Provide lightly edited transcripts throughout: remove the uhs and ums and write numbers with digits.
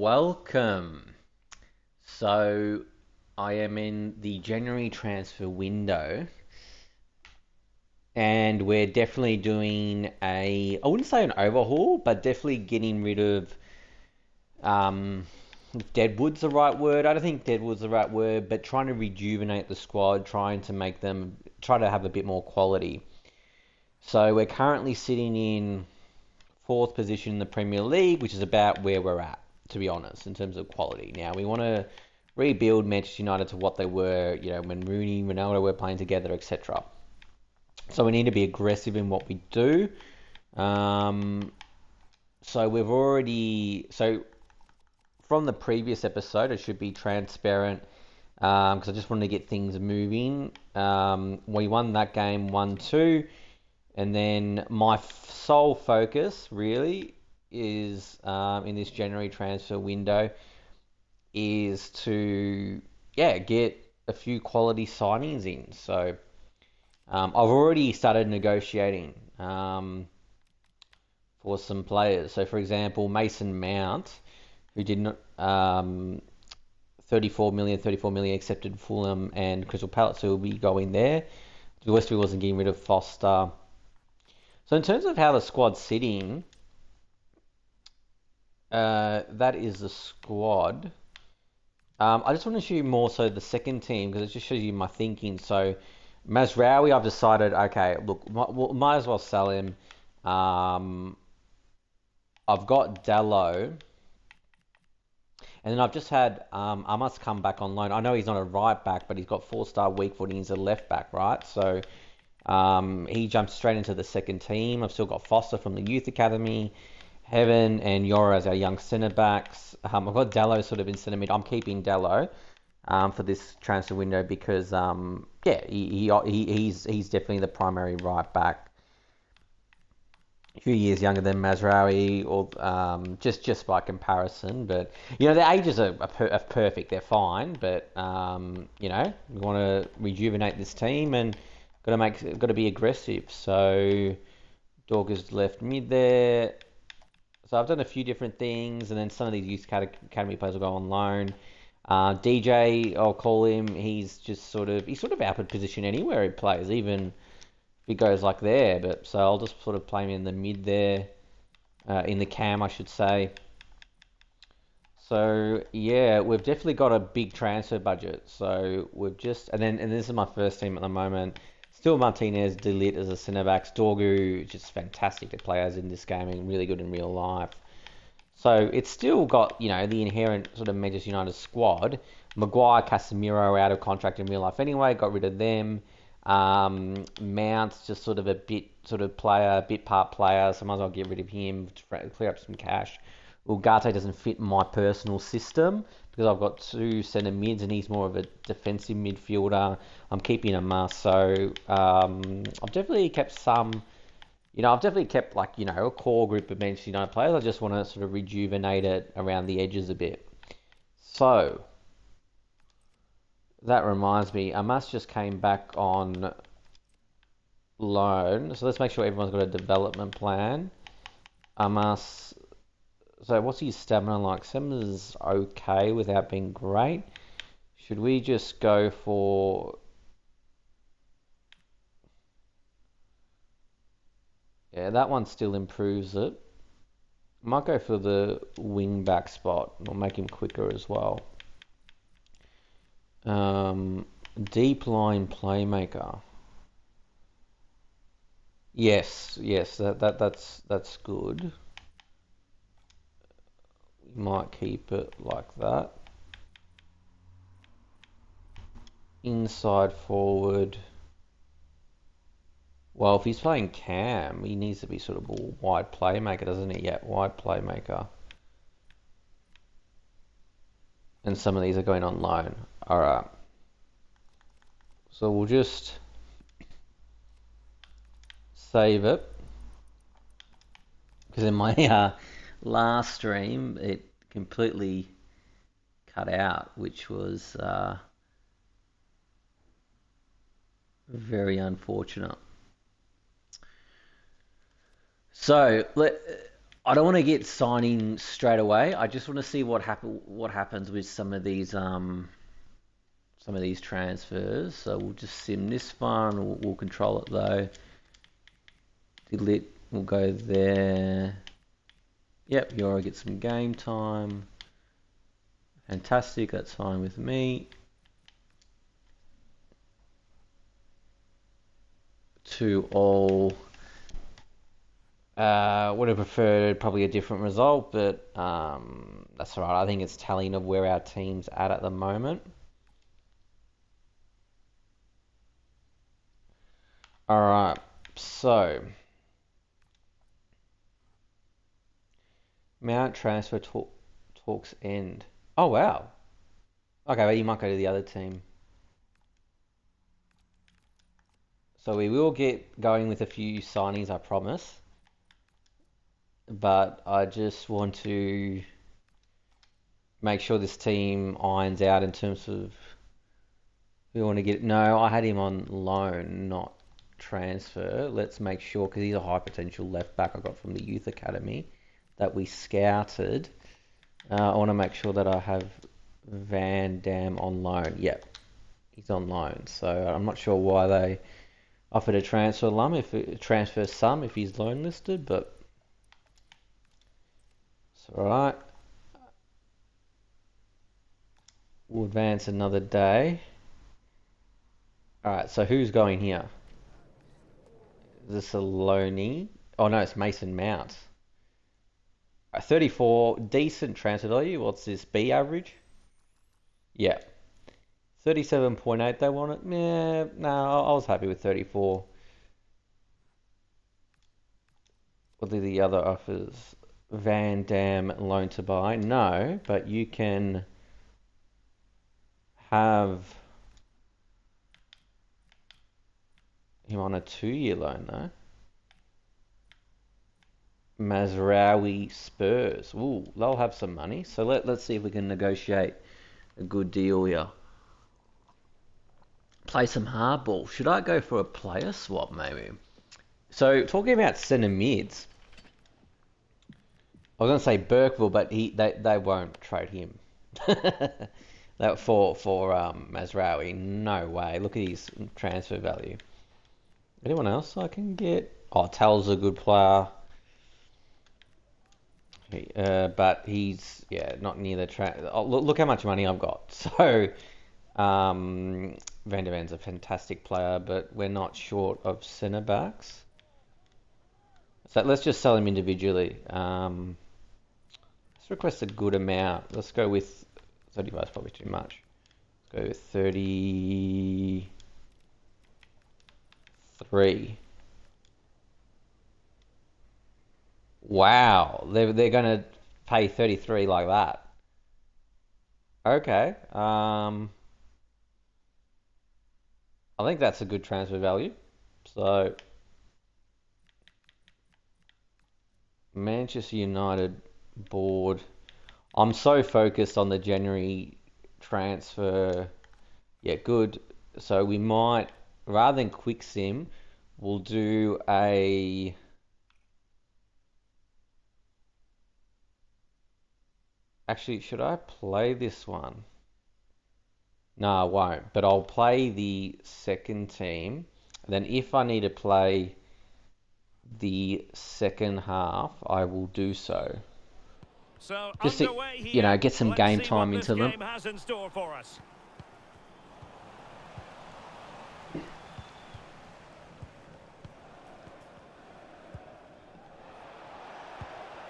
welcome. So, I am in the January transfer window, and we're definitely doing I wouldn't say an overhaul, but definitely getting rid of, if Deadwood's the right word. I don't think Deadwood's the right word, but trying to rejuvenate the squad, trying to make them, try to have a bit more quality. So, we're currently sitting in fourth position in the Premier League, which is about where we're at, to be honest, in terms of quality. Now, we want to rebuild Manchester United to what they were, when Rooney, Ronaldo were playing together, etc. So we need to be aggressive in what we do. Um, so from the previous episode, it should be transparent because I just wanted to get things moving. We won that game 1-2. And then my sole focus really is in this January transfer window is to get a few quality signings in. So I've already started negotiating for some players. So for example, Mason Mount, who did not 34 million accepted Fulham and Crystal Palace, so will be going there. Westbury wasn't getting rid of Foster. So in terms of how the squad's sitting, that is the squad. I just want to show you more so the second team because it just shows you my thinking. So Mazraoui, I've decided, okay, look, might as well sell him. Um, I've got Dallo, and then I've just had Amas come back on loan. I know he's not a right back, but he's got four-star weak footing. He's a left back, right? So he jumped straight into the second team. I've still got Foster from the youth academy. Heaven and Yora as our young centre backs. I've got Dallo sort of in centre mid. I'm keeping Dallo for this transfer window because he's definitely the primary right back. A few years younger than Mazraoui, or just by comparison. But the ages are perfect. They're fine, but we want to rejuvenate this team and got to be aggressive. So Dorga's left mid there. So I've done a few different things, and then some of these youth academy players will go on loan. DJ, I'll call him. He's sort of out of position anywhere he plays, even if he goes like there. But so I'll just sort of play him in the mid there, in the cam, I should say. So yeah, we've definitely got a big transfer budget. So and this is my first team at the moment. Still Martinez, Delit as a centre backs, Dorgu, just fantastic to play as in this game and really good in real life. So it's still got, the inherent sort of Manchester United squad. Maguire, Casemiro out of contract in real life anyway, got rid of them. Mount's just sort of a bit sort of player, bit part player, so I might as well get rid of him to clear up some cash. Ugarte doesn't fit my personal system because I've got two centre mids and he's more of a defensive midfielder. I'm keeping a must, so I've definitely kept some. I've definitely kept a core group of Manchester United players. I just want to sort of rejuvenate it around the edges a bit. So that reminds me, Amas just came back on loan. So let's make sure everyone's got a development plan. Amas, so what's his stamina like? Stamina's okay without being great. Should we just go for... Yeah, that one still improves it. Might go for the wing back spot. We'll make him quicker as well. Deep line playmaker. Yes, that's good. We might keep it like that. Inside forward. Well, if he's playing Cam, he needs to be sort of a wide playmaker, doesn't he? Yeah, wide playmaker. And some of these are going on loan. Alright. So we'll just save it. Because in my last stream, it completely cut out, which was very unfortunate. So I don't want to get signing straight away. I just want to see what happens with some of these transfers. So we'll just sim this one. We'll control it though. Delete. We'll go there. Yep, Yora gets some game time. Fantastic. That's fine with me. To all. Would have preferred probably a different result, but that's all right. I think it's telling of where our team's at the moment. All right, so Mount transfer talks end. Oh wow. Okay, well you might go to the other team. So we will get going with a few signings, I promise. But I just want to make sure this team irons out in terms of we want to get. No, I had him on loan, not transfer. Let's make sure because he's a high potential left back I got from the youth academy that we scouted. I want to make sure that I have Van Dam on loan. Yep, he's on loan. So I'm not sure why they offered a transfer sum if he's loan listed, but it's all right. We'll advance another day. All right, so who's going here? Is this a loanee? Oh no, it's Mason Mount. 34, decent transfer value. What's this, B average? Yeah. 37.8 they want it. Yeah, no, I was happy with 34. What are the other offers? Van Dam loan to buy? No, but you can have him on a 2-year loan though. Mazraoui Spurs. Ooh, they'll have some money. So let's see if we can negotiate a good deal here. Play some hardball. Should I go for a player swap maybe? So talking about centre mids, I was gonna say Burkeville, but they won't trade him. That for Mazraoui, no way. Look at his transfer value. Anyone else I can get? Oh, Tal's a good player. But he's not near the oh, look how much money I've got. So Van der Ven's a fantastic player, but we're not short of centre backs. So let's just sell him individually. Let's request a good amount. Let's go with 35 is probably too much. Let's go with 33. Wow, they're gonna pay 33 like that. Okay. I think that's a good transfer value. So Manchester United board. I'm so focused on the January transfer. Yeah, good. So we might, rather than quick sim, we'll do a. Actually, should I play this one? No, I won't. But I'll play the second team. And then if I need to play the second half, I will do so. So Just to, get some game time into them. Game has in store for us.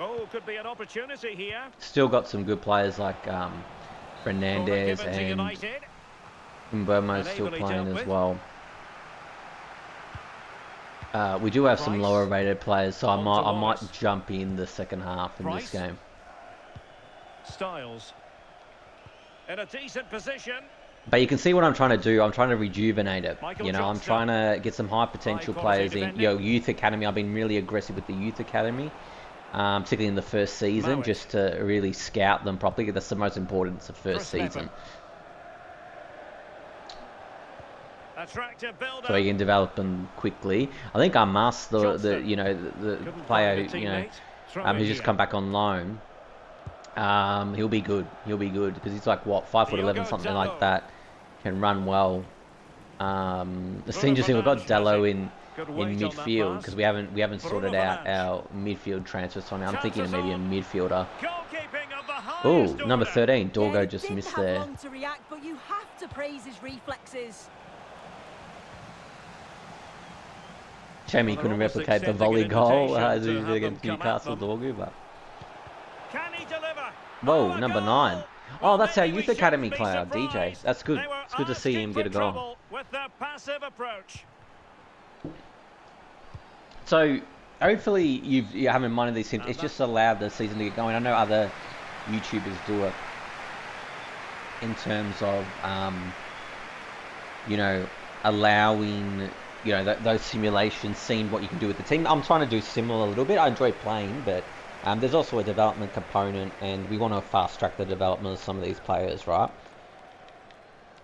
Oh, could be an opportunity here. Still got some good players like Fernandez and Mbeumo's still playing as well. We do have some lower rated players, so I might jump in the second half in this game. Styles in a decent position. But you can see what I'm trying to do. I'm trying to rejuvenate it. I'm trying to get some high potential players in. Youth academy. I've been really aggressive with the youth academy, particularly in the first season, just to really scout them properly. That's the most important. It's the first season. So you can develop them quickly. I think I must the player Throw in He's just here. come back on loan. He'll be good. He'll be good because he's like what 5'11", Diogo something like Dalot. that. Can run well. It's Bruno interesting. We've got Fernandes has it. Dello Good in weight on that midfield because pass. we haven't Bruno sorted out Fernandes. our midfield transfers. So I'm thinking Chances maybe a on. midfielder. Goalkeeping of the Oh, highest number order. 13, Yeah, Dorgo he just didn't missed have there. long to react, but you have to praise his reflexes. Shame he Well, they're couldn't almost replicate the extending volley an goal invitation as he to did have them against come at Newcastle, them. Dorgo. But Can he deliver? whoa, Oh, a number goal! 9. Oh, Well, that's our maybe we youth shouldn't academy be player, DJ. surprised. That's good. They were It's good to see asking him for get a goal. trouble with their passive approach. So hopefully you haven't minded these things. And It's that just allowed the season to get going. I know other YouTubers do it in terms of allowing those simulations, seeing what you can do with the team. I'm trying to do similar a little bit. I enjoy playing, but there's also a development component, and we want to fast track the development of some of these players, right?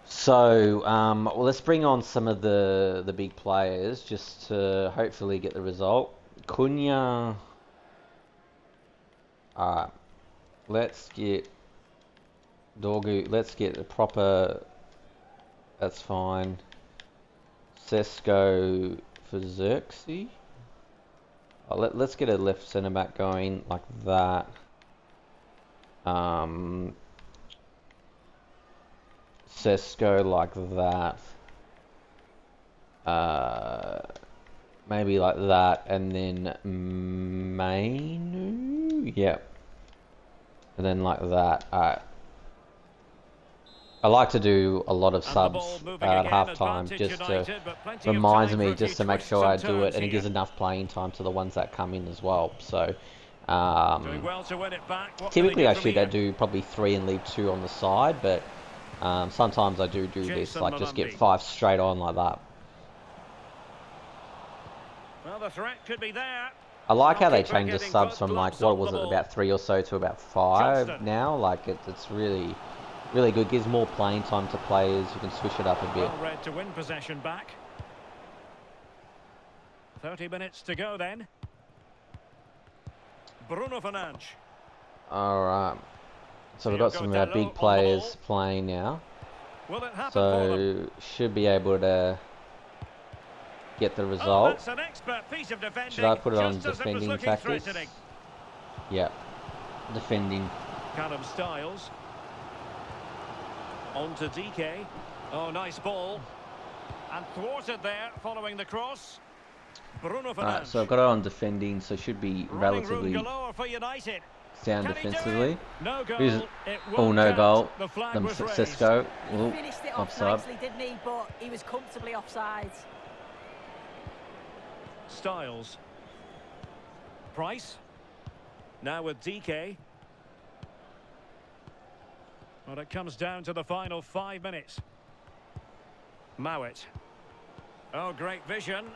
So, well, let's bring on some of the big players just to hopefully get the result. Cunha. Alright, let's get Dorgu. Let's get a proper. That's fine. Sesko for Xerxes. Let's get a left centre back going like that. Sesko like that. Maybe like that, and then Mainu. Yep. And then like that. Alright. I like to do a lot of subs at halftime just to reminds me just to make sure I do it, and it gives enough playing time to the ones that come in as well. So typically I should do probably 3 and leave 2 on the side, but sometimes I do this, like just get 5 straight on like that. Well, the threat could be there. I like how they changed the subs from like, what was it, about 3 or so to about 5 now. Like it's really good. Gives more playing time to players. You can switch it up a bit. Well read to win possession back. 30 minutes to go then. Bruno Fernandes. Alright. So we've got some of our big players playing now. Will it happen for them? So should be able to get the Oh, result. that's an expert piece of defending. Should I put it on just as it was defending looking tactics? threatening. Yep. Defending. Callum Styles. On to DK. Oh, nice ball. And thwarted there following the cross. Bruno Fernandes. Alright, so I've got it on defending, so should be Running room relatively galore for United. sound Can he do defensively. it? No goal. Who's, It oh, won't no count. goal. The flag was raised. Sesko. He Ooh, finished it off offside. nicely, didn't he? But he was comfortably offside. Styles. Price. Now with DK. Well, it comes down to the final 5 minutes. Mowat. Oh, great vision.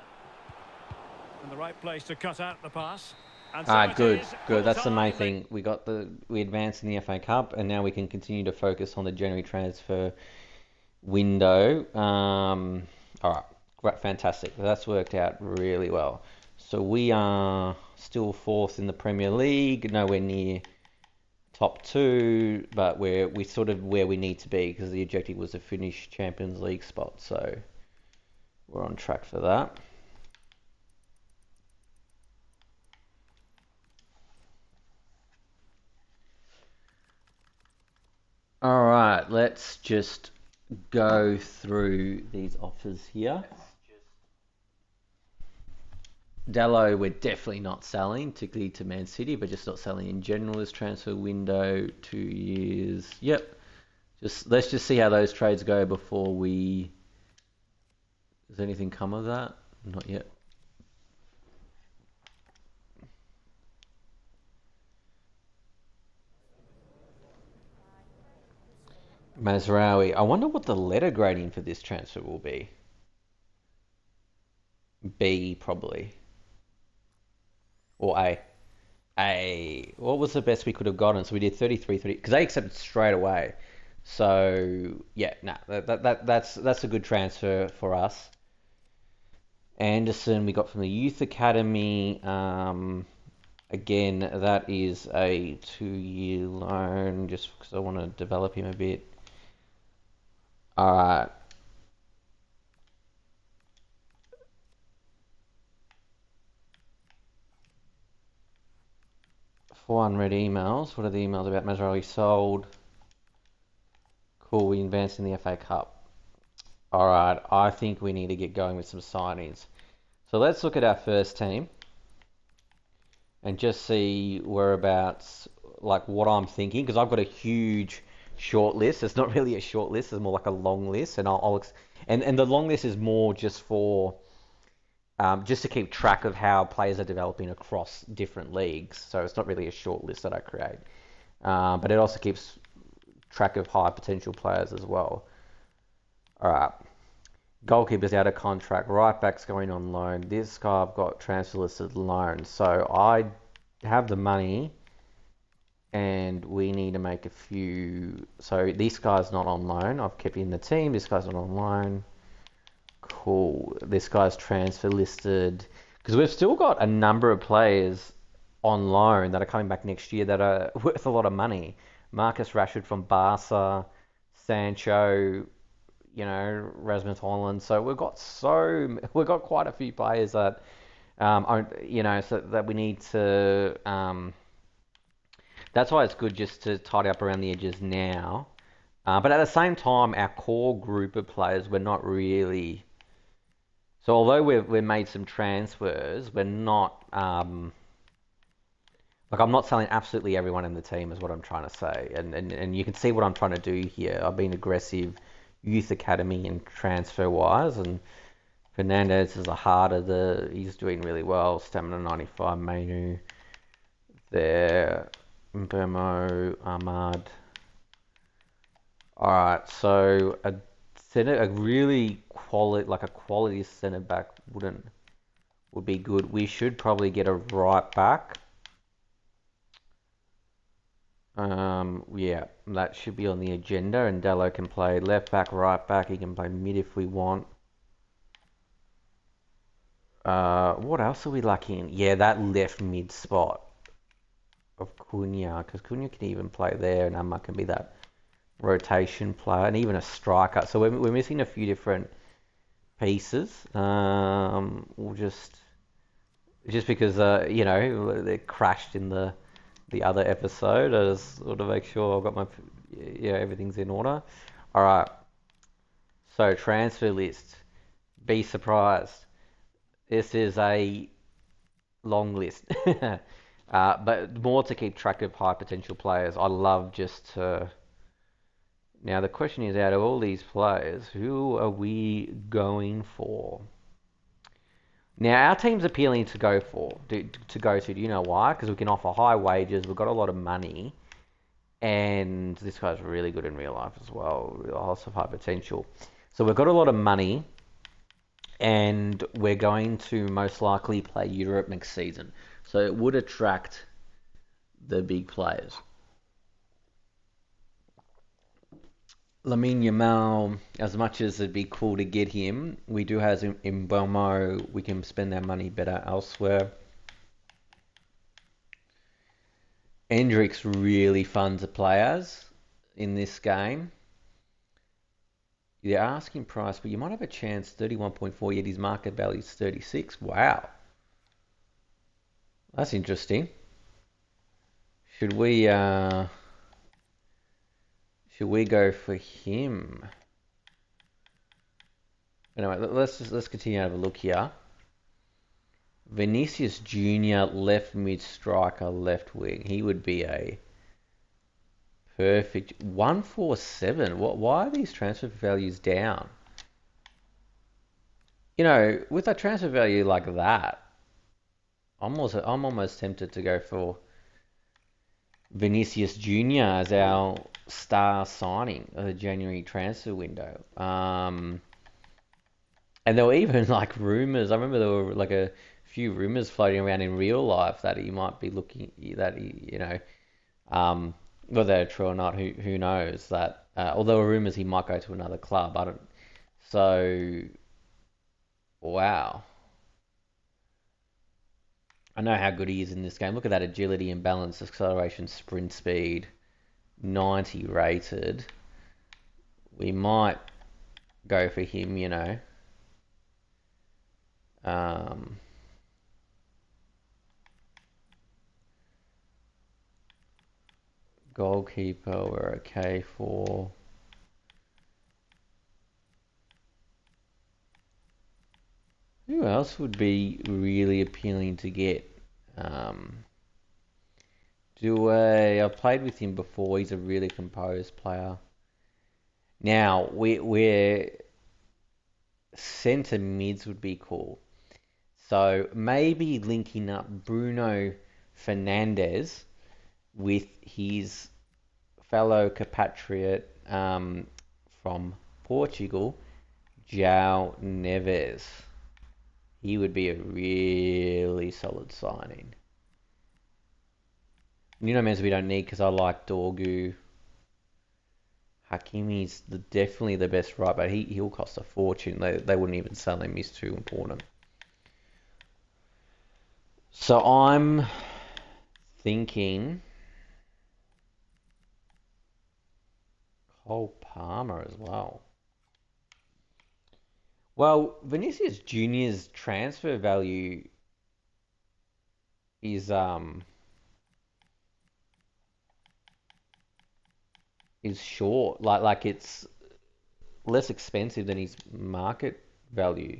In the right place to cut out the pass. And so it Good, is good. That's the main full-time. thing. We advanced in the FA Cup, and now we can continue to focus on the January transfer window. All right, great, fantastic. That's worked out really well. So we are still 4th in the Premier League, nowhere near top 2, but we're sort of where we need to be because the objective was to finish Champions League spot. So we're on track for that. All right, let's just go through these offers here. Dalot, we're definitely not selling, particularly to Man City, but just not selling in general this transfer window. 2 years. Yep. Let's just see how those trades go before we. Does anything come of that? Not yet. Mazraoui. I wonder what the letter grading for this transfer will be. B, probably. Or A. A. What was the best we could have gotten? So we did 33, because they accepted straight away. So yeah, that's a good transfer for us. Anderson we got from the youth academy. Again, that is a 2-year loan, just because I want to develop him a bit. All right. Four unread emails. What are the emails about? Mazraoui sold. Cool, we advanced in the FA Cup. All right, I think we need to get going with some signings. So let's look at our first team and just see whereabouts, like what I'm thinking, because I've got a huge short list. It's not really a short list; it's more like a long list, and and the long list is more just for just to keep track of how players are developing across different leagues. So it's not really a short list that I create, but it also keeps track of high potential players as well. All right. Goalkeeper's out of contract. Right back's going on loan. This guy I've got transfer listed loan. So I have the money and we need to make a few. So this guy's not on loan. I've kept him in the team. This guy's not on loan. Cool. This guy's transfer listed. Because we've still got a number of players on loan that are coming back next year that are worth a lot of money. Marcus Rashford from Barca, Sancho, Rasmus Hojlund. So we've got quite a few players that, so that we need to. That's why it's good just to tidy up around the edges now. But at the same time, our core group of players, we're not really. So although we've made some transfers, we're not. Like I'm not selling absolutely everyone in the team, is what I'm trying to say, and you can see what I'm trying to do here. I've been aggressive, youth academy and transfer wise, and Fernandez is a harder. He's doing really well. Stamina 95, Mainu there, Mbemo, Ahmad. All right, so a really quality centre back would be good. We should probably get a right back. Yeah, that should be on the agenda, and Dallo can play left back, right back. He can play mid if we want. What else are we lacking? Yeah, that left mid spot of Cunha, because Cunha can even play there, and Amma can be that rotation player, and even a striker. So we're missing a few different pieces. We'll just because they crashed in the other episode. I just want to make sure I've got everything's in order. All right. So transfer list. Be surprised. This is a long list, but more to keep track of high potential players. I love just to. Now the question is, out of all these players, who are we going for? Now our team's appealing to go for to go to. Do you know why? Because we can offer high wages. We've got a lot of money, and this guy's really good in real life as well. Lots of high potential. So we've got a lot of money, and we're going to most likely play Europe next season. So it would attract the big players. Lamine Yamal, as much as it'd be cool to get him, we do have in Belmo. We can spend our money better elsewhere. Endrick's really fun to play as in this game. You're asking price, but you might have a chance. 31.4, yet his market value is 36. Wow, that's interesting. Should we go for him? Anyway, let's continue to have a look here. Vinicius Junior, left mid striker, left wing. He would be a perfect 147. Why are these transfer values down? With a transfer value like that, I'm almost tempted to go for Vinicius Junior as our star signing of the January transfer window. And there were even like rumors. I remember there were like a few rumors floating around in real life that he might be looking whether they're true or not, who knows that. Although there were rumors he might go to another club. I don't. So, wow. I know how good he is in this game. Look at that agility and balance, acceleration, sprint speed, 90 rated. We might go for him, you know. Um, Goalkeeper, we're okay for. Who else would be really appealing to get? Um, I've played with him before. He's a really composed player. Now we're centre mids would be cool. So maybe linking up Bruno Fernandes with his fellow compatriot from Portugal, João Neves. He would be a really solid signing. Nuno Mendes we don't need because I like Dorgu. Hakimi's definitely the best right, but he'll cost a fortune. They wouldn't even sell him. He's too important. So I'm thinking Cole Palmer as well. Well, Vinicius Junior's transfer value is short. Like it's less expensive than his market value.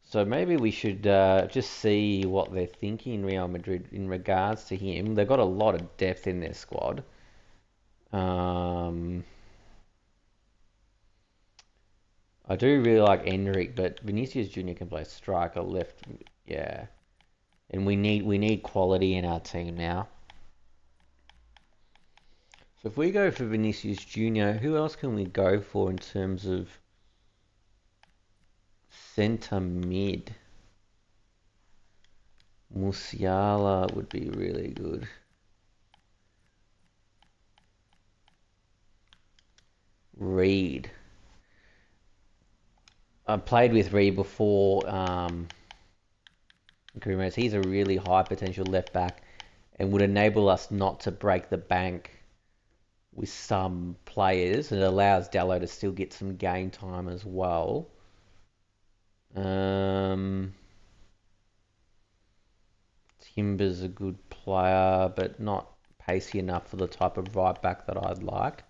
So maybe we should just see what they're thinking, Real Madrid, in regards to him. They've got a lot of depth in their squad. I do really like Enric, but Vinicius Junior can play striker, left, yeah. And we need quality in our team now. So if we go for Vinicius Junior, who else can we go for in terms of centre mid? Musiala would be really good. Reed. I've played with Reed before. He's a really high potential left back and would enable us not to break the bank with some players. It allows Dallo to still get some game time as well. Timber's a good player, but not pacey enough for the type of right back that I'd like.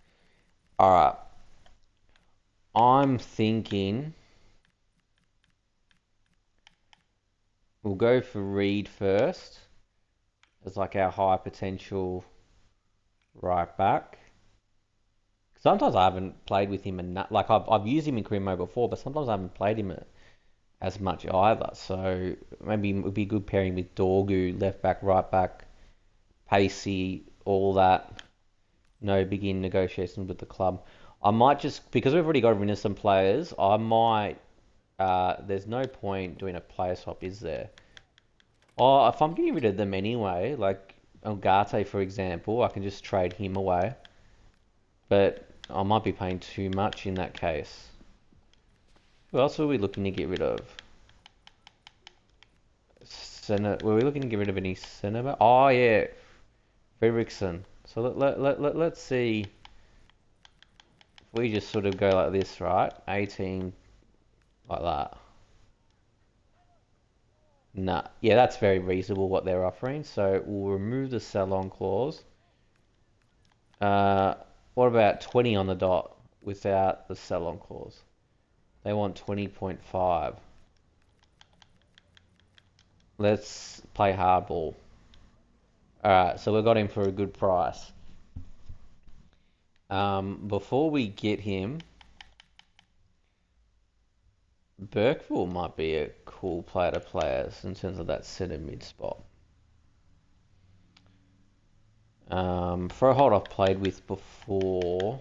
Alright. I'm thinking we'll go for Reed first as like our high potential right back. Sometimes I haven't played with him enough. Like I've used him in career mode before, but sometimes I haven't played him as much either. So maybe it would be a good pairing with Dorgu, left back, right back, pacey, all that. No begin negotiations with the club. I might just, because we've already got rid of some players, I might, there's no point doing a player swap, is there? Oh, if I'm getting rid of them anyway, like Ugarte, for example, I can just trade him away. But I might be paying too much in that case. Who else were we looking to get rid of? Were we looking to get rid of any centre? Oh yeah, Fredrickson. So let's see. If we just sort of go like this, right? 18, like that. Nah, yeah, that's very reasonable what they're offering. So we'll remove the sell-on clause. What about 20 on the dot without the sell-on clause? They want 20.5. Let's play hardball. Alright, so we got him for a good price. Before we get him, Burkeville might be a cool player to play as in terms of that centre mid spot. For a hold I've played with before.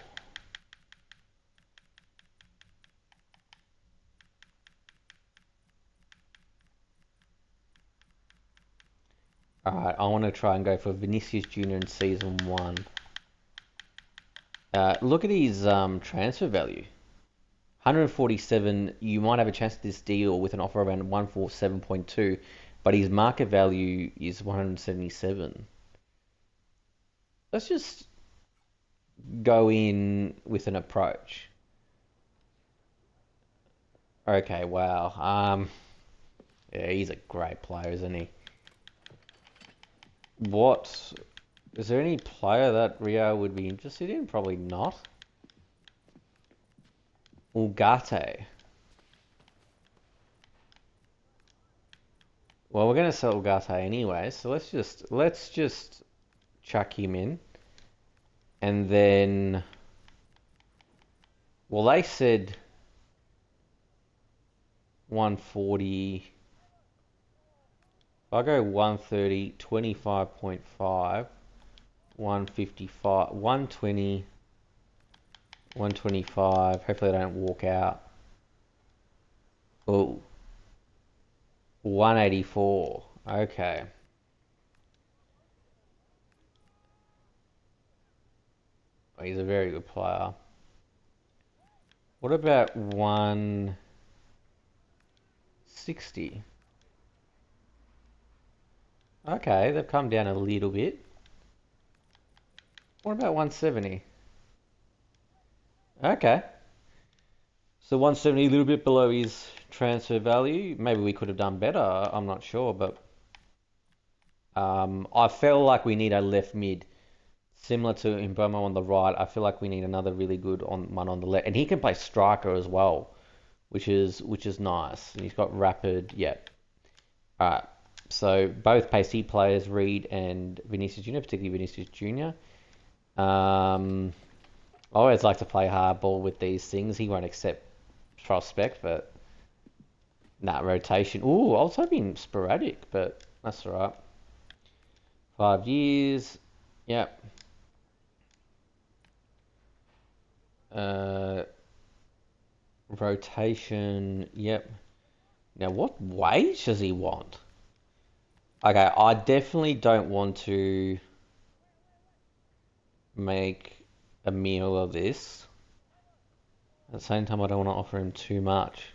Alright, I want to try and go for Vinicius Junior in Season 1. Look at his transfer value. 147, you might have a chance at this deal with an offer around 147.2. but his market value is 177. Let's just go in with an approach. Okay, wow. Yeah, he's a great player, isn't he? What is there any player that Rio would be interested in? Probably not. Ugarte. Well, we're gonna sell Ugarte anyway, so let's just chuck him in, and then well, they said 140. If I go 130, 25.5, 155, 120, 125. Hopefully, they don't walk out. Oh, 184. Okay. He's a very good player. What about 160? Okay, they've come down a little bit. What about 170? Okay. So 170, a little bit below his transfer value. Maybe we could have done better. I'm not sure, but I feel like we need a left mid. Similar to Mbeumo on the right, I feel like we need another really good one on the left, and he can play striker as well, which is nice. And he's got rapid. Yeah. All right. So both pacey players, Reed and Vinicius Junior, particularly Vinicius Junior. I always like to play hardball with these things. He won't accept prospect, but nah, rotation. Ooh, I was hoping sporadic, but that's all right. 5 years. Yep. Uh, rotation. Yep. Now, what wage does he want? Okay, I definitely don't want to make a meal of this. At the same time, I don't want to offer him too much.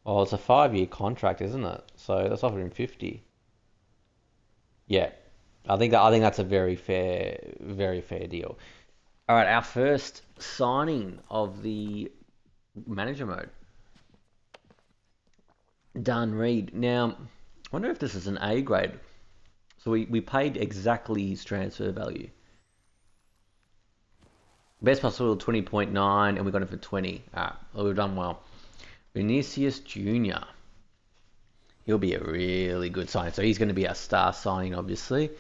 Oh, it's a 5 year contract, isn't it? So let's offer him 50. Yeah, I think that's a very fair deal. All right, our first signing of the manager mode, Dan Reed. Now, I wonder if this is an A grade. So we paid exactly his transfer value. Best possible 20.9, and we got it for 20. Well, we've done well. Vinicius Junior. He'll be a really good signing. So he's going to be our star signing, obviously.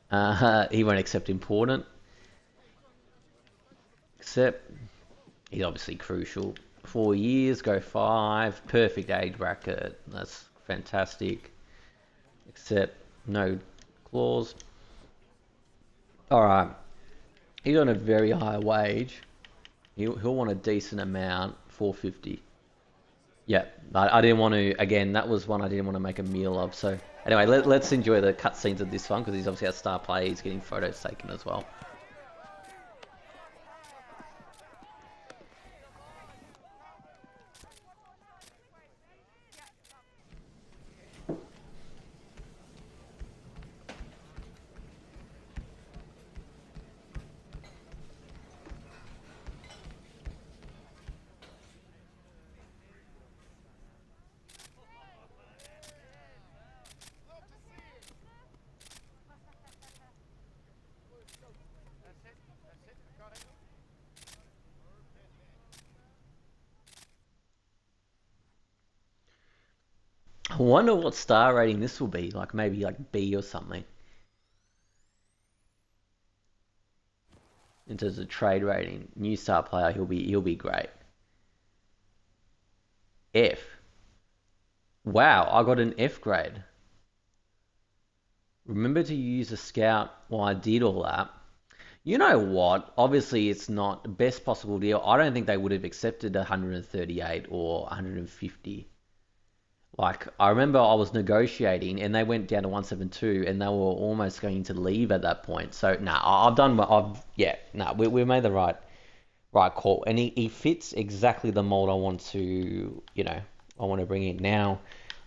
He won't accept important. Except he's obviously crucial. 4 years, go 5. Perfect age bracket. That's fantastic. Except no clause. Alright. He's on a very high wage. He'll want a decent amount. 450. Yeah, I didn't want to. Again, that was one I didn't want to make a meal of. So anyway, let's enjoy the cutscenes of this one because he's obviously our star player. He's getting photos taken as well. I wonder what star rating this will be. Like maybe like B or something. In terms of trade rating, new star player, he'll be great. F. Wow, I got an F grade. Remember to use a scout while I did all that. You know what? Obviously, it's not the best possible deal. I don't think they would have accepted 138 or 150. Like, I remember I was negotiating and they went down to 172 and they were almost going to leave at that point. So, nah, I've done, yeah, nah, we made the right call. And he fits exactly the mold I want to bring in. Now,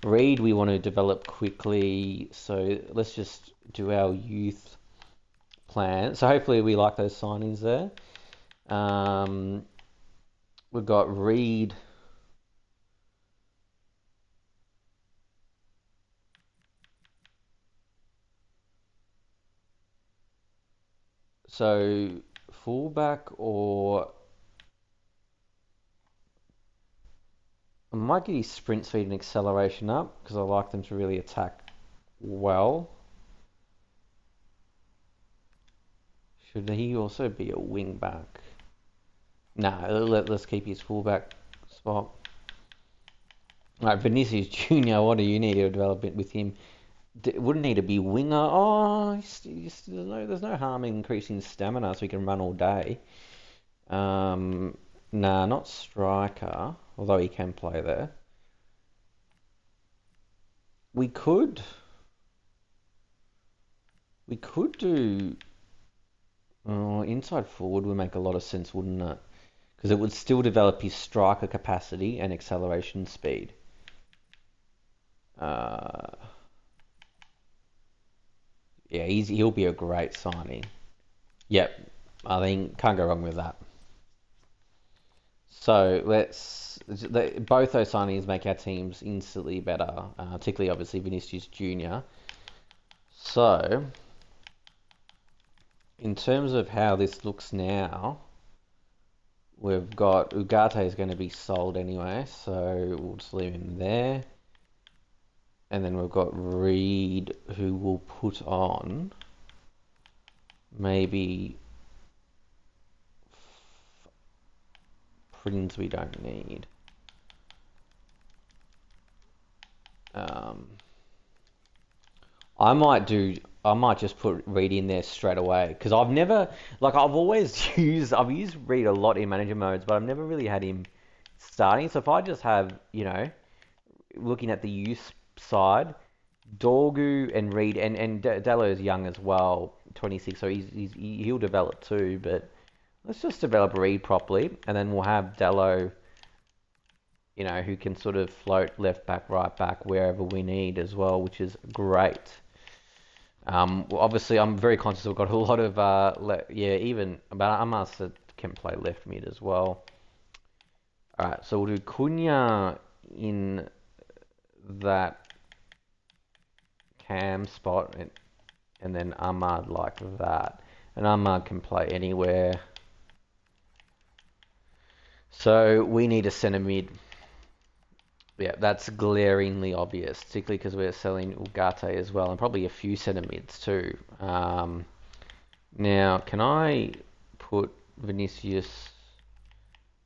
Reed, we want to develop quickly, so let's just do our youth plan. So hopefully we like those signings there. Um, we've got Reed. So fullback, or I might get his sprint speed and acceleration up because I like them to really attack well. Should he also be a wing back? Nah, let's keep his fullback spot. All right, Vinicius Junior. What do you need to develop it with him? Wouldn't need to be winger. Oh, there's no harm in increasing stamina so he can run all day. Nah, not striker, although he can play there. We could do inside forward would make a lot of sense, wouldn't it? Because it would still develop his striker capacity and acceleration speed. Uh, yeah, he'll be a great signing. Yep, I think can't go wrong with that. So both those signings make our teams instantly better, particularly obviously Vinicius Junior. So, in terms of how this looks now, we've got Ugarte is going to be sold anyway, so we'll just leave him there. And then we've got Reed, who will put on maybe Prince we don't need. I might just put Reed in there straight away because I've used Reed a lot in manager modes, but I've never really had him starting. So if I just have, looking at the youth side, Dorgu and Reed and Dello is young as well, 26, so he'll develop too. But let's just develop Reed properly, and then we'll have Dello, who can sort of float left back, right back, wherever we need as well, which is great. Well, obviously, I'm very conscious we've got a lot of, but Amas can play left mid as well. All right, so we'll do Cunha in that cam spot, and then Ahmad like that. And Ahmad can play anywhere. So we need a centre mid. Yeah, that's glaringly obvious, particularly because we're selling Ugarte as well, and probably a few centre mids too. Now, can I put Vinicius?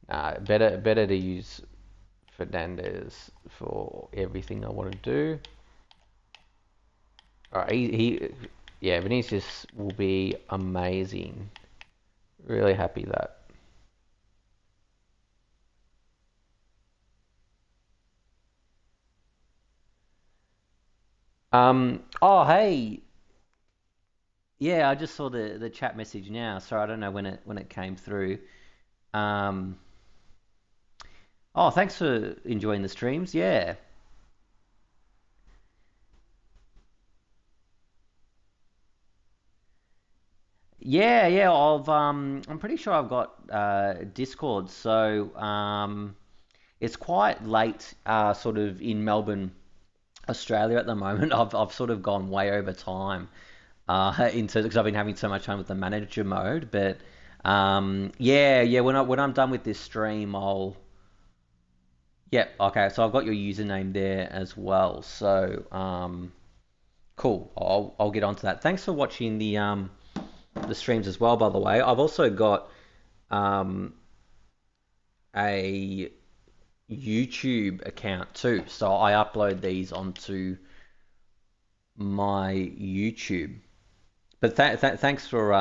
Better to use Fernandez for everything I want to do. All right, yeah, Vinicius will be amazing. Really happy that. Oh, hey. Yeah, I just saw the chat message now. Sorry, I don't know when it came through. Um, oh, thanks for enjoying the streams. Yeah. Yeah. I'm pretty sure I've got Discord, so it's quite late, sort of in Melbourne, Australia at the moment. I've sort of gone way over time, into because I've been having so much fun with the manager mode. But yeah. When I'm done with this stream, yeah. Okay, so I've got your username there as well. So cool. I'll get onto that. Thanks for watching the streams as well. By the way, I've also got um a YouTube account too. So I upload these onto my YouTube. But thanks for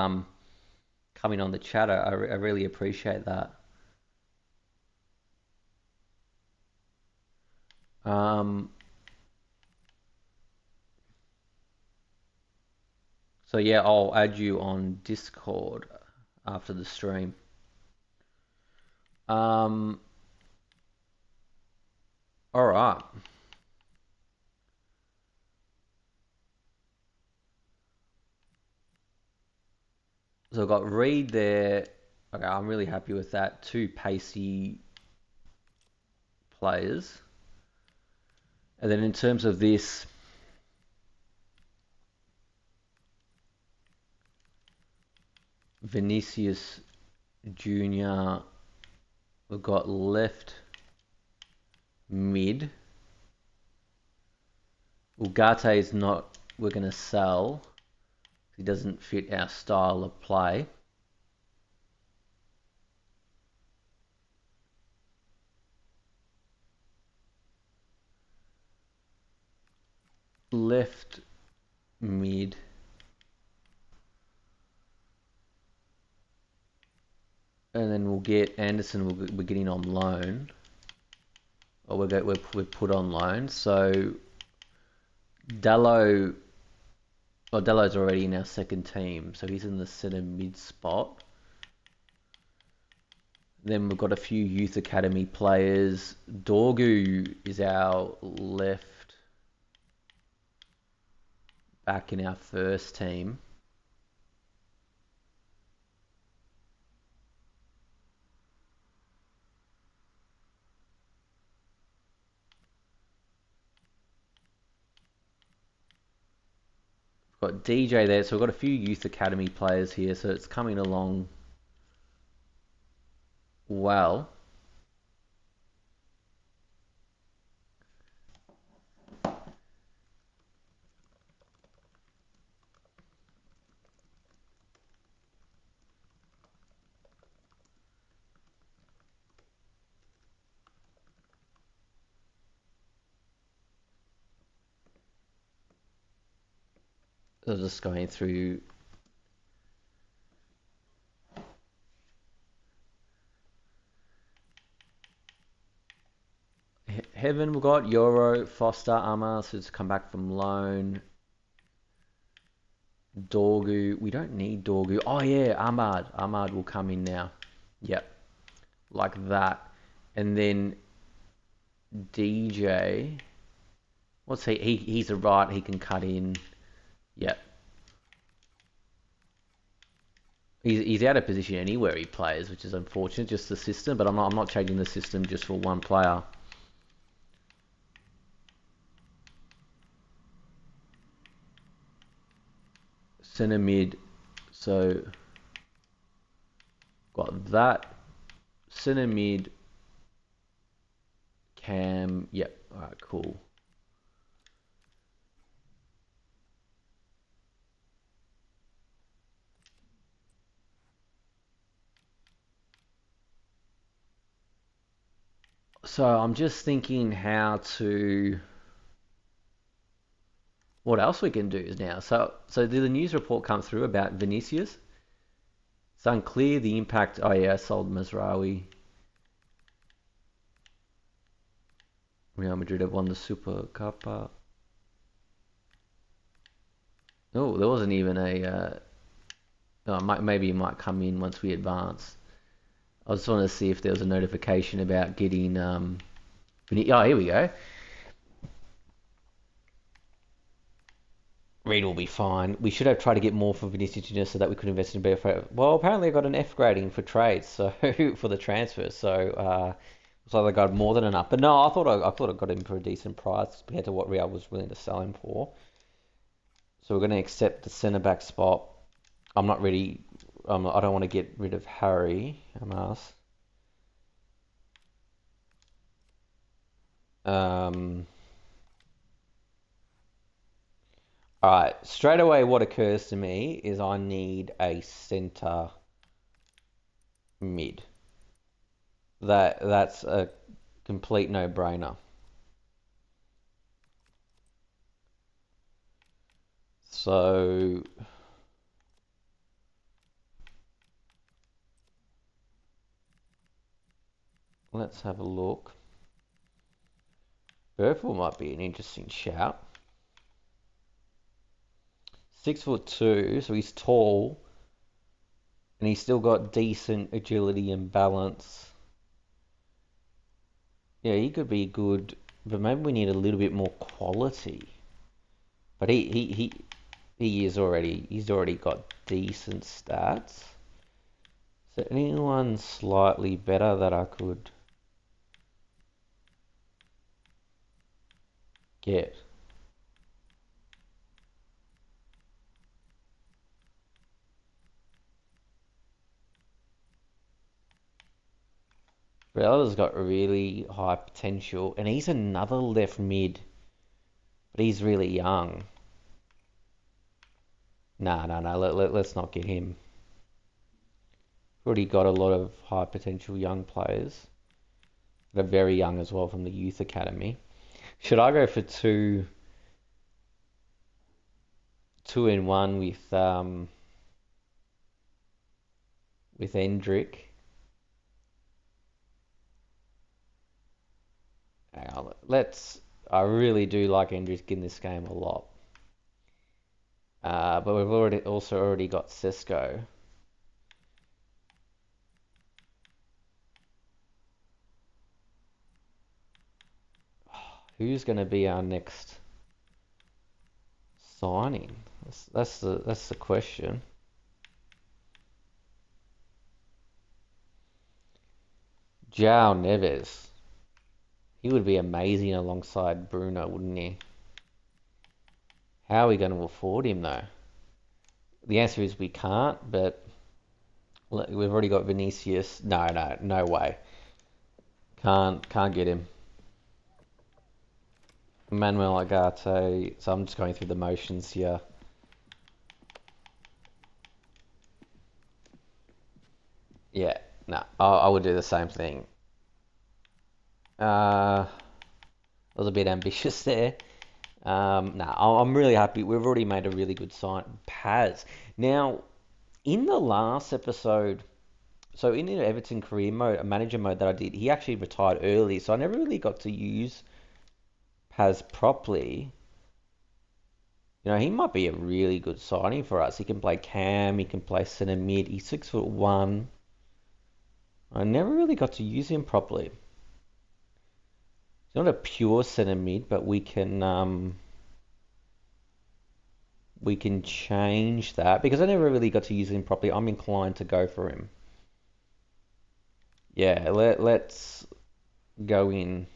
coming on the chat. I really appreciate that. Um, so yeah, I'll add you on Discord after the stream. Um, all right. So I've got Reed there. Okay, I'm really happy with that. Two pacey players. And then in terms of this, Vinicius Junior, we've got left mid. Ugarte is not, we're going to sell. He doesn't fit our style of play. Left mid. And then we'll get Anderson, we're getting on loan. Or we're put on loan. So Dallo's already in our second team, so he's in the centre mid spot. Then we've got a few youth academy players. Dorgu is our left back in our first team. We've got DJ there, so we've got a few youth academy players here, so it's coming along well. I was just going through. Heaven, we've got Euro, Foster, Amas, who's come back from loan. Dorgu, we don't need Dorgu. Oh yeah, Ahmad will come in now. Yep, like that. And then DJ, what's he? He's a right. He can cut in. Yep. He's out of position anywhere he plays, which is unfortunate. Just the system, but I'm not changing the system just for one player. Centre mid, so got that. Centre mid, Cam. Yep. All right. Cool. So I'm just thinking how to. What else we can do is now. So did the news report come through about Vinicius? It's unclear the impact. Oh yeah, I sold Mazraoui. Real Madrid have won the Super Cup. Oh, there wasn't even a. Maybe it might come in once we advance. I just wanted to see if there was a notification about getting. Oh, here we go. Reed will be fine. We should have tried to get more for Vinicius Junior so that we could invest in better. Well, apparently I got an F grading for trades, so for the transfer. So they got more than enough. But no, I thought I got him for a decent price compared to what Real was willing to sell him for. So we're going to accept the centre back spot. I'm not ready. I don't want to get rid of Harry. I'm asked. Alright, straight away what occurs to me is I need a centre mid. That's a complete no-brainer. So let's have a look. Burful might be an interesting shout. 6'2", so he's tall, and he's still got decent agility and balance. Yeah, he could be good, but maybe we need a little bit more quality. But he's already got decent stats. Is there anyone slightly better that I could get? Reller's got really high potential, and he's another left mid, but he's really young. No, no, no, let's not get him. Already got a lot of high potential young players. They're very young as well from the youth academy. Should I go for two in one with Endrick? Hang on, I really do like Endrick in this game a lot. But we've already got Cisco. Who's going to be our next signing? That's the question. João Neves. He would be amazing alongside Bruno, wouldn't he? How are we going to afford him though? The answer is we can't, but we've already got Vinicius. No way. Can't get him. Manuel Agate. So I'm just going through the motions here. Yeah, no, I would do the same thing. I was a bit ambitious there. I'm really happy. We've already made a really good sign. Paz. Now, in the last episode, so in the Everton career mode, manager mode that I did, he actually retired early, so I never really got to use Paz properly. You know, he might be a really good signing for us. He can play cam, he can play centre mid. He's 6'1". I never really got to use him properly. He's not a pure centre mid, but we can change that because I never really got to use him properly. I'm inclined to go for him. Yeah, let's go in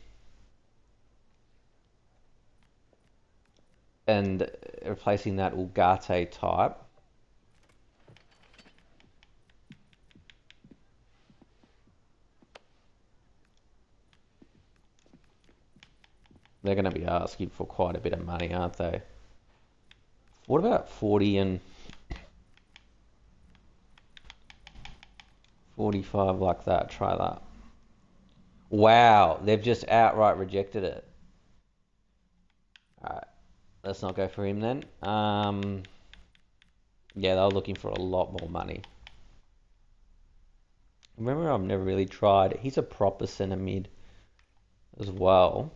and replacing that Ugarte type. They're going to be asking for quite a bit of money, aren't they? What about 40 and 45 like that? Try that. Wow, they've just outright rejected it. Alright, let's not go for him then. Yeah, they were looking for a lot more money. Remember, I've never really tried. He's a proper centre mid as well.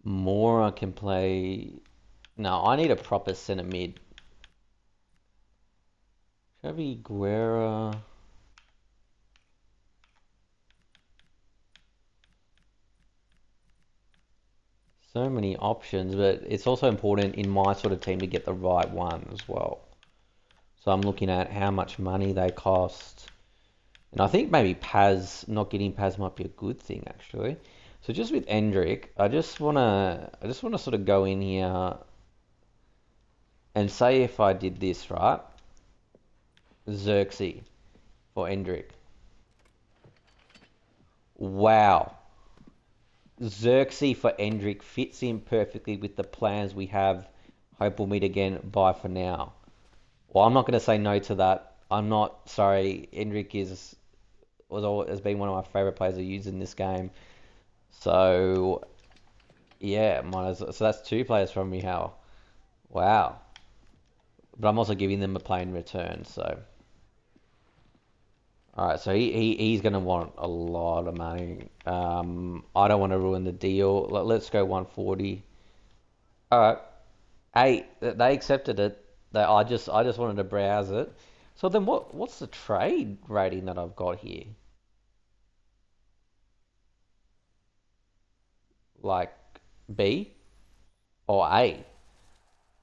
Mora can play. No, I need a proper centre mid. Xavi Guerra. So many options, but it's also important in my sort of team to get the right one as well. So I'm looking at how much money they cost. And I think maybe not getting Paz might be a good thing actually. So just with Endrick, I just wanna sort of go in here and say if I did this right, Xerxes for Endrick. Wow. Xerxes for Endrick fits in perfectly with the plans we have. Hope we'll meet again. Bye for now. Well, I'm not going to say no to that. I'm not sorry. Endrick has been one of my favorite players to use in this game. So yeah, so that's two players from Mihal. Wow. But I'm also giving them a play in return. So all right, so he's going to want a lot of money. I don't want to ruin the deal. Let's go 140. All right, 8. They accepted it. that I just wanted to browse it. So then what's the trade rating that I've got here? Like B or A?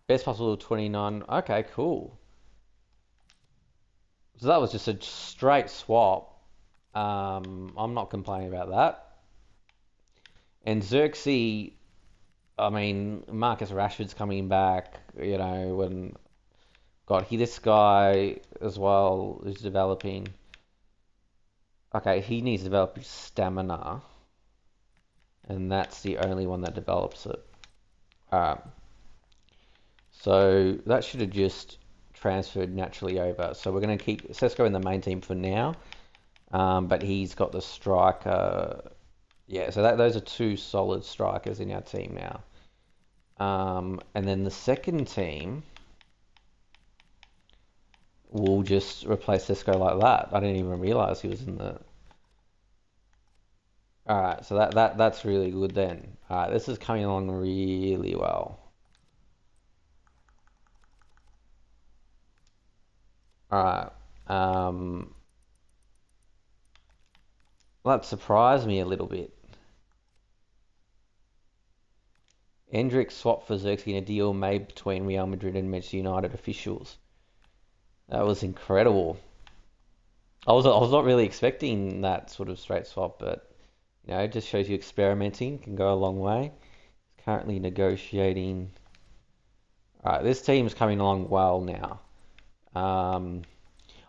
Best possible 29. Okay, cool. So that was just a straight swap. I'm not complaining about that. And Xerxes, I mean, Marcus Rashford's coming back, and got this guy as well who's developing. Okay, he needs to develop his stamina, and that's the only one that develops it. Alright, so that should have just transferred naturally over. So we're going to keep Sesko in the main team for now, but he's got the striker. Yeah, so those are two solid strikers in our team now. And then the second team will just replace Sesko like that. I didn't even realize he was in the. All right, so that's really good then. All right, this is coming along really well. All right, that surprised me a little bit. Endrick swapped for Xerxes in a deal made between Real Madrid and Manchester United officials. That was incredible. I was not really expecting that sort of straight swap, but it just shows you experimenting can go a long way. He's currently negotiating. All right, this team's coming along well now. Um,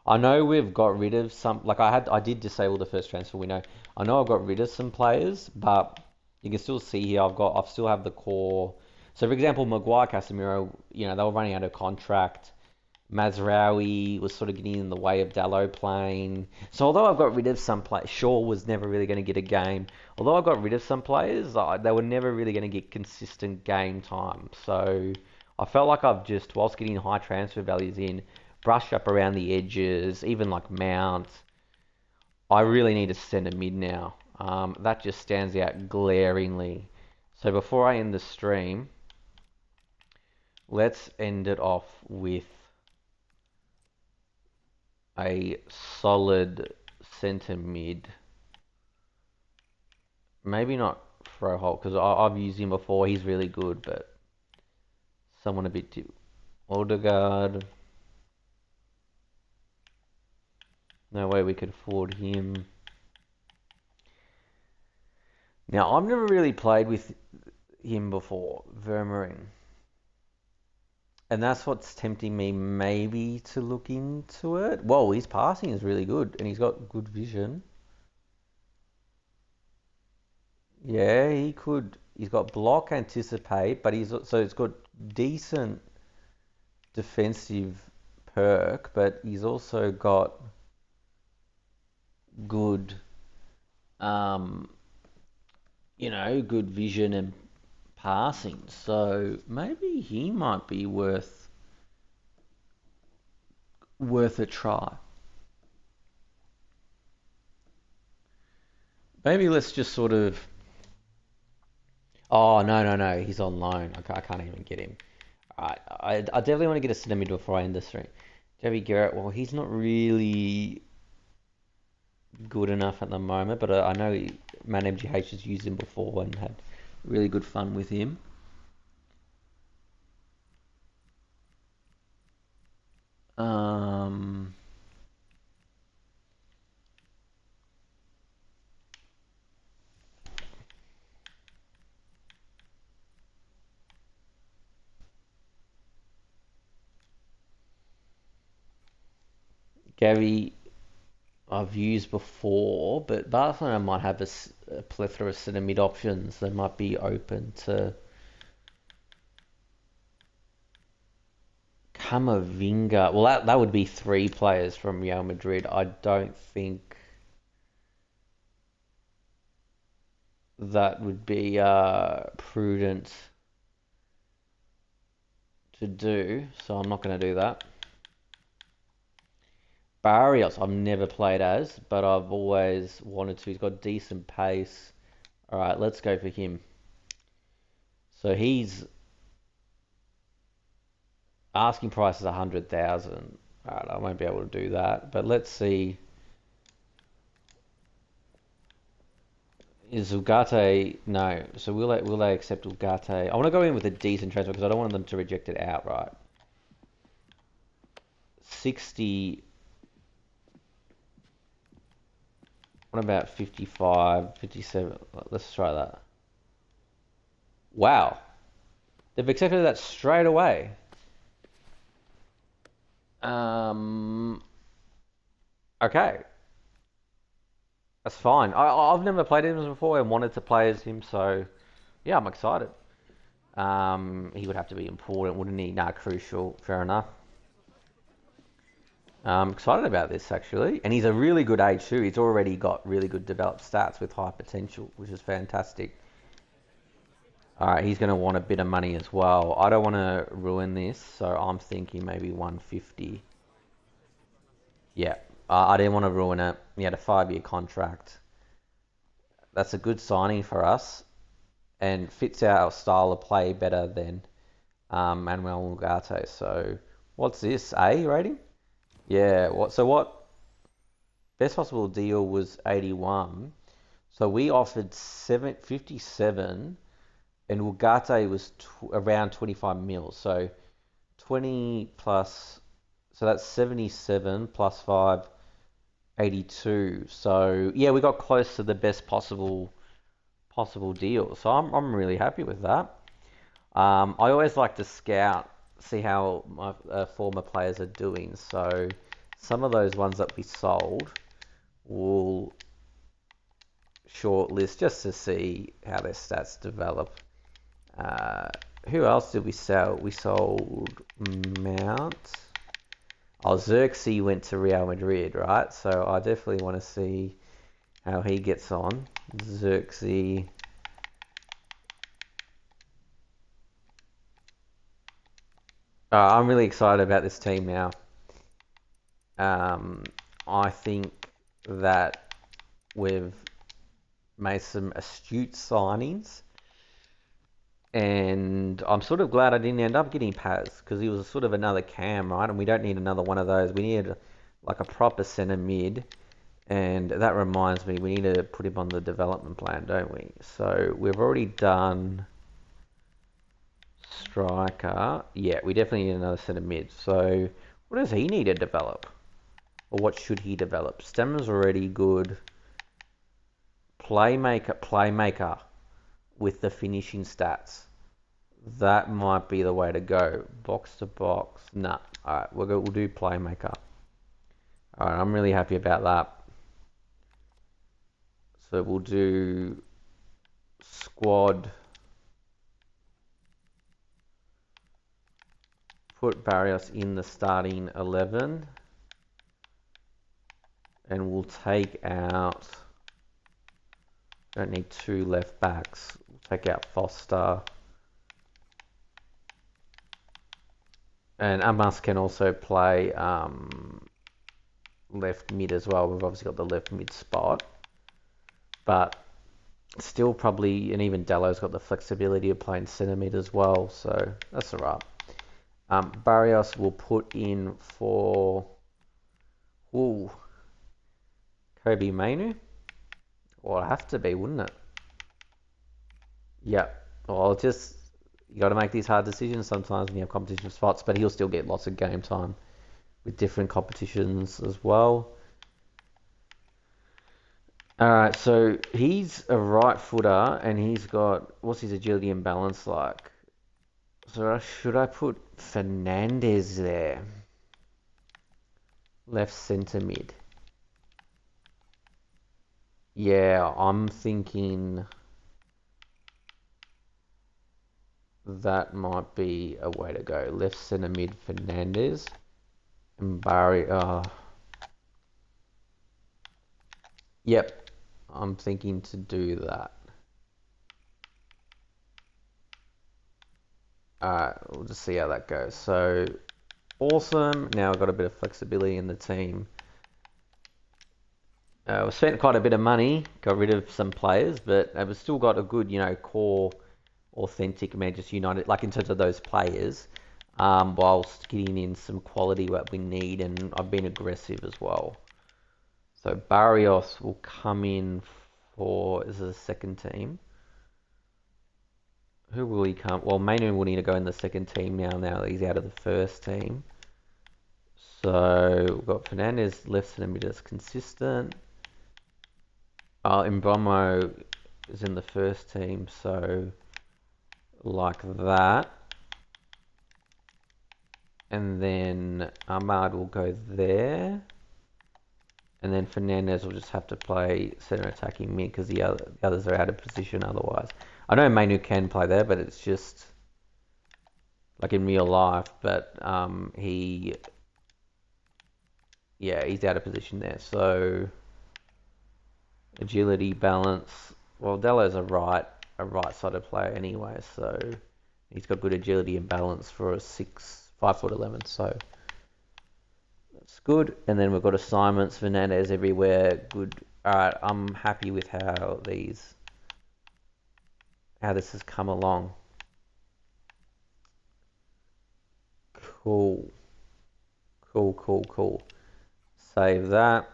I know we've got rid of some. Like I did disable the first transfer window. I know I've got rid of some players, but you can still see here I still have the core. So for example, Maguire, Casemiro, they were running out of contract. Mazraoui was sort of getting in the way of Dalot playing. So although I've got rid of some players, Shaw was never really going to get a game. Although I got rid of some players, they were never really going to get consistent game time. So I felt like I've just, whilst getting high transfer values in, brushed up around the edges, even like Mount. I really need to send a mid now. That just stands out glaringly. So before I end the stream, let's end it off with a solid centre mid. Maybe not Froholt, because I've used him before. He's really good, but someone a bit too. Odegaard. No way we could afford him. Now, I've never really played with him before, Vermeeren. And that's what's tempting me maybe to look into it. Well, his passing is really good, and he's got good vision. Yeah, he could. He's got block, anticipate, but it's got decent defensive perk, but he's also got good, um, good vision and passing. So maybe he might be worth a try. Maybe let's just sort of. Oh no no no, he's on loan. I can't even get him. Alright, I definitely want to get a centre mid before I end the stream. Javi Garrett, well, he's not really good enough at the moment, but I know Man MGH has used him before and had really good fun with him. Gary, I've used before, but Barcelona might have a plethora of centre mid options. They might be open to Camavinga. Well, that would be three players from Real Madrid. I don't think that would be prudent to do, so I'm not going to do that. Barrios, I've never played as, but I've always wanted to. He's got decent pace. All right, let's go for him. So he's Asking price is 100,000. Alright, I won't be able to do that. But let's see. Is Ugarte? No. So will they accept Ugarte? I want to go in with a decent transfer because I don't want them to reject it outright. 60. What about 55, 57? Let's try that. Wow. They've accepted that straight away. Okay. That's fine. I've never played him before and wanted to play as him, so yeah, I'm excited. He would have to be important, wouldn't he? Nah, crucial. Fair enough. I'm excited about this actually, and he's a really good age too. He's already got really good developed stats with high potential, which is fantastic. All right, he's going to want a bit of money as well. I don't want to ruin this, so I'm thinking maybe 150. Yeah, I didn't want to ruin it. He had a 5-year contract. That's a good signing for us, and fits our style of play better than Manuel Ugarte. So, what's this? A rating? Yeah. What? Best possible deal was 81. So we offered 57, and Ugarte was around 25 mil. So 20 plus, so that's 77 plus 5, 82. So yeah, we got close to the best possible deal. So I'm really happy with that. I always like to scout, see how my former players are doing. So some of those ones that we sold will shortlist just to see how their stats develop. Who else did we sell? We sold Mount. Oh, Xerxes went to Real Madrid, right? So I definitely want to see how he gets on. Xerxes. I'm really excited about this team now. I think that we've made some astute signings, and I'm sort of glad I didn't end up getting Paz because he was sort of another cam, right? And we don't need another one of those. We need like a proper centre mid, and that reminds me, we need to put him on the development plan, don't we? So we've already done striker. Yeah, we definitely need another centre mid. So what does he need to develop? Or what should he develop? Stammer's already good. Playmaker with the finishing stats. That might be the way to go. Box to box. Nah. Alright, we'll do playmaker. Alright, I'm really happy about that. So we'll do squad. Put Barrios in the starting 11. And we'll take out... Don't need 2 left backs. We'll take out Foster. And Amas can also play left mid as well. We've obviously got the left mid spot. But still probably, and even Dallo's got the flexibility of playing centre mid as well. So that's alright. Barrios will put in for... Ooh. Kobe Mainu? Well, it'll have to be, wouldn't it? Yeah. Well, you got to make these hard decisions sometimes when you have competition spots, but he'll still get lots of game time with different competitions as well. Alright, so he's a right footer and he's got, what's his agility and balance like? So should I put Fernandez there? Left centre mid. Yeah, I'm thinking that might be a way to go. Left centre mid Fernandez and Barry. Yep, I'm thinking to do that. Alright, we'll just see how that goes. So, awesome. Now I've got a bit of flexibility in the team. We spent quite a bit of money, got rid of some players, but we've still got a good, core, authentic Manchester United, like in terms of those players. whilst getting in some quality what we need, and I've been aggressive as well. So Barrios will come in for, this is a second team. Who will he come? Well, Mainu will need to go in the second team now that he's out of the first team. So we've got Fernandez left centimeter as consistent. Mbromo is in the first team, so like that. And then Ahmad will go there. And then Fernandez will just have to play center attacking mid because the others are out of position otherwise. I know Mainu can play there, but it's just like in real life. But he's out of position there. So agility, balance. Well, Dello's a right-sided player anyway, so he's got good agility and balance for a 5'11". So that's good. And then we've got assignments. Fernandez everywhere. Good. All right, I'm happy with how this has come along. Cool. Save that.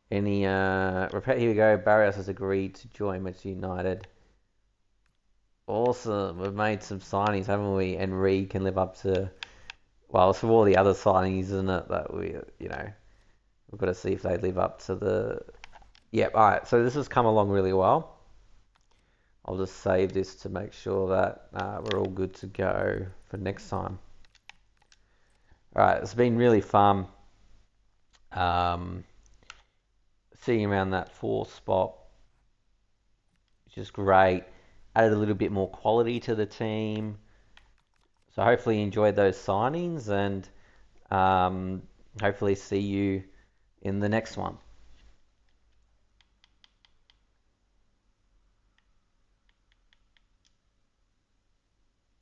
Here we go. Barrios has agreed to join Manchester United. Awesome. We've made some signings, haven't we? And Reed can live up to, well, it's for all the other signings, isn't it? That we've got to see if they live up to the. Yep. All right. So this has come along really well. I'll just save this to make sure that we're all good to go for next time. All right. It's been really fun. Seeing around that 4th spot, which is great. Added a little bit more quality to the team. So hopefully you enjoyed those signings, and hopefully see you in the next one.